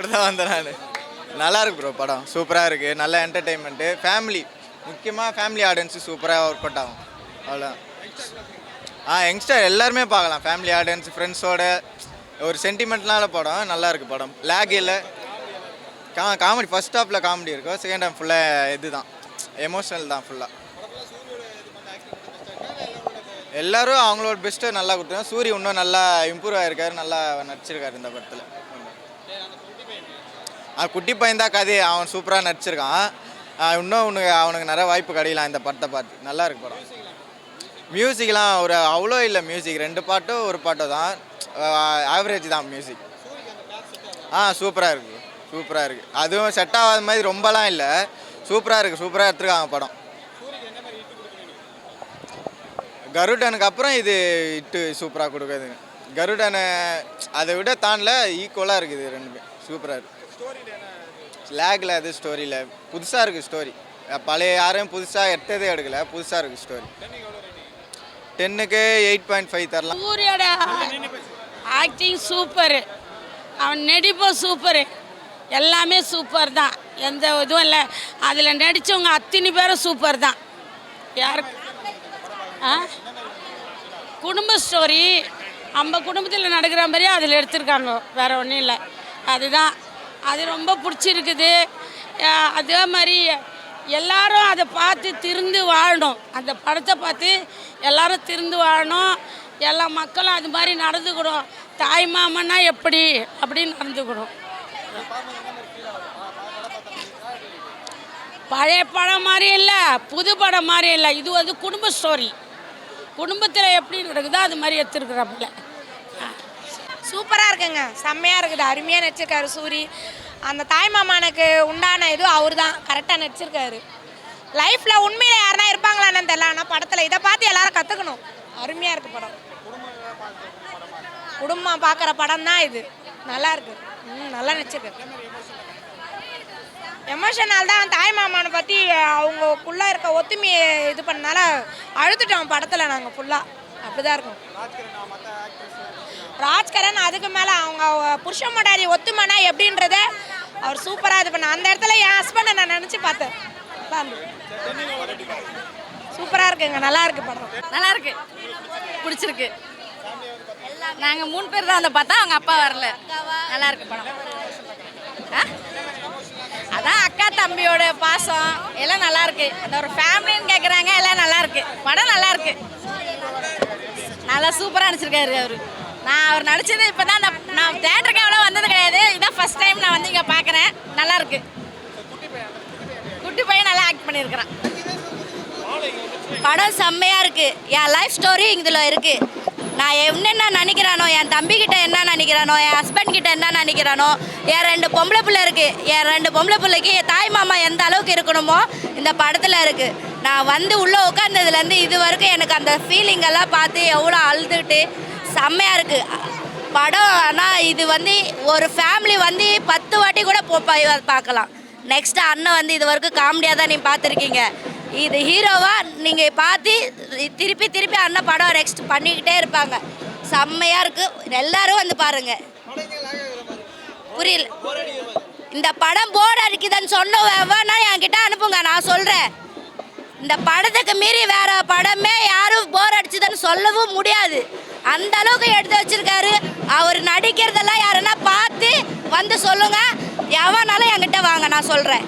மாதிரி தான் வந்தேன் நான். நல்லா இருக்கு ப்ரோ படம், சூப்பராக இருக்குது, நல்ல என்டர்டெயின்மெண்ட்டு, ஃபேமிலி முக்கியமாக ஃபேமிலி ஆடியன்ஸு சூப்பராக ஒர்க் அவுட் ஆகும். அவ்வளோ யங்ஸ்டர் எல்லாருமே பார்க்கலாம், ஃபேமிலி ஆடியன்ஸ் ஃப்ரெண்ட்ஸோட ஒரு சென்டிமெண்ட்னால படம் நல்லா இருக்குது. படம் லேக் இல்லை, காமெடி ஃபர்ஸ்ட் ஹாஃபில் காமெடி இருக்கும், செகண்ட் ஹாஃப் ஃபுல்லாக இது தான் எமோஷனல் தான் ஃபுல்லாக. எல்லோரும் அவங்களோட பெஸ்ட்டை நல்லா கொடுத்தாங்க. சூரிய இன்னும் நல்லா இம்ப்ரூவ் ஆகிருக்காரு, நல்லா நடிச்சிருக்காரு இந்த படத்தில். குட்டி பையன் தான் கதை, அவன் சூப்பராக நடிச்சிருக்கான். இன்னும் அவனுக்கு நிறைய வாய்ப்பு கிடைக்கலாம் இந்த படத்தை பார்த்து. நல்லா இருக்கு படம். மியூசிக்லாம் ஒரு அவ்வளோ இல்லை, மியூசிக் 2 பாட்டோ 1 பாட்டோ தான், ஆவரேஜ் தான் மியூசிக். சூப்பராக இருக்குது, சூப்பராக இருக்குது. அதுவும் செட் ஆகாத மாதிரி ரொம்பலாம் இல்லை, சூப்பராக இருக்குது, சூப்பராக எடுத்துருக்காங்க படம். கருடனுக்கு அப்புறம் இது இட்டு சூப்பராக கொடுக்குது. கருடனை அதை விட தாண்டில் ஈக்குவலாக இருக்குது, ரெண்டுமே சூப்பராக இருக்குது. லேகில் அது ஸ்டோரியில் புதுசாக இருக்குது ஸ்டோரி, பழைய யாரையும் புதுசாக எடுத்ததே எடுக்கலை, புதுசாக இருக்குது ஸ்டோரி. 10க்கு 8.5 தரலாம். சூரியோட ஆக்டிங் சூப்பரு, அவன் நடிப்பும் சூப்பரு, எல்லாமே சூப்பர் தான், எந்த இதுவும் இல்லை. அதில் நடித்தவங்க அத்தனை பேரும் சூப்பர் தான். யாருக்கு குடும்ப ஸ்டோரி, நம்ம குடும்பத்தில் நடக்கிற மாதிரியே அதில் எடுத்திருக்காங்க, வேறு ஒன்றும் இல்லை. அதுதான் அது ரொம்ப பிடிச்சிருக்குது. அதே மாதிரி எல்லாரும் அதை பார்த்து திருந்து வாழணும், அந்த படத்தை பார்த்து எல்லாரும் திருந்து வாழணும். எல்லா மக்களும் அது மாதிரி நடந்துக்கணும். தாய் மாமன்னா எப்படி அப்படின்னு நடந்துக்கணும். பழைய படம் மாதிரி இல்லை, புது படம் மாதிரி இல்லை, இது வந்து குடும்ப ஸ்டோரி. குடும்பத்தில் எப்படி நடக்குதோ அது மாதிரி எடுத்துருக்குறாப்புல. சூப்பராக இருக்குங்க, செம்மையாக இருக்குது, அருமையாக நடிச்சிருக்காரு சூரி. அந்த தாய்மாமனுக்கு உண்டான இது அவர் தான் கரெக்டாக நடிச்சிருக்காரு. லைஃப்பில் உண்மையில் யாருனா இருப்பாங்களான்னு தெரியல, ஆனால் படத்தில் இதை பார்த்து எல்லாரும் கற்றுக்கணும். அருமையாக இருக்குது படம், குடும்பம் பார்க்குற படம் தான் இது. நல்லா இருக்குது, நல்லா நடிச்சிருக்கு. எமோஷனால் தான் தாய்மாமனை பற்றி அவங்களுக்குள்ளே இருக்க ஒத்துமையை இது பண்ணனால அழுத்துட்டோம் படத்தில் நாங்கள் ஃபுல்லாக. அப்படி தான் இருக்கும். ராஜ்கரன் அதுக்கு மேலே அவங்க புருஷன் மொண்டாரி ஒத்துமைனா எப்படின்றத அவர் சூப்பராக இது பண்ண. அந்த இடத்துல என் ஹஸ்பண்டை நான் நினச்சி பார்த்தேன். சூப்பராக இருக்குங்க, நல்லா இருக்கு படம், நல்லா இருக்கு, பிடிச்சிருக்கு. நாங்கள் 3 பேர் தான் வந்து பார்த்தா, அவங்க அப்பா வரல. நல்லா இருக்கு படம். அதான் அக்கா தம்பியோட பாசம் எல்லாம் நல்லா இருக்கு. அந்த ஒரு ஃபேமிலின்னு கேட்குறாங்க, எல்லாம் நல்லா இருக்கு. படம் நல்லா இருக்கு, நல்லா சூப்பராக நடிச்சிருக்காரு அவர். நான் அவர் நடிச்சது இப்போ தான், நான் தேட்டருக்கு எவ்வளோ வந்தது கிடையாது, இதான் ஃபர்ஸ்ட் டைம் நான் வந்து இங்கே பார்க்குறேன். நல்லா இருக்கு. குட்டி பையன் நல்லா ஆக்ட் பண்ணியிருக்கிறான். படம் செம்மையாக இருக்குது. என் லைஃப் ஸ்டோரி இதில் இருக்குது. நான் என்னென்ன நினைக்கிறானோ, என் தம்பிக்கிட்ட என்ன நினைக்கிறானோ, என் ஹஸ்பண்ட் கிட்ட என்ன நினைக்கிறானோ, என் 2 பொம்பளை பிள்ளை இருக்குது, என் 2 பொம்பளை பிள்ளைக்கு என் தாய் மாமா எந்த அளவுக்கு இருக்கணுமோ இந்த படத்தில் இருக்குது. நான் வந்து உள்ளே உட்காந்ததுலேருந்து இது வரைக்கும் எனக்கு அந்த ஃபீலிங்கெல்லாம் பார்த்து எவ்வளோ அழுதுட்டு செம்மையாக இருக்குது படம். ஆனால் இது வந்து ஒரு ஃபேமிலி வந்து 10 வாட்டி கூட பார்க்கலாம். நெக்ஸ்ட்டு அண்ணன் வந்து இது வரைக்கும் காமெடியாக தான் நீங்கள் பார்த்துருக்கீங்க. இது ஹீரோவாக நீங்கள் பார்த்து திருப்பி திருப்பி அண்ணன் படம் நெக்ஸ்ட் பண்ணிக்கிட்டே இருப்பாங்க. செம்மையாக இருக்குது, எல்லோரும் வந்து பாருங்கள். புரியல, இந்த படம் போர்டு அடிக்குதுன்னு சொன்னவனா என்கிட்ட அனுப்புங்க, நான் சொல்கிறேன். இந்த படத்துக்கு மீறி வேற படமே யாரும் போர் அடிச்சுதுன்னு சொல்லவும் முடியாது. அந்த அளவுக்கு எடுத்து வச்சிருக்காரு. அவர் நடிக்கிறதெல்லாம் யாருன்னா பார்த்து வந்து சொல்லுங்க, எவனாலும் என்கிட்ட வாங்க, நான் சொல்கிறேன்.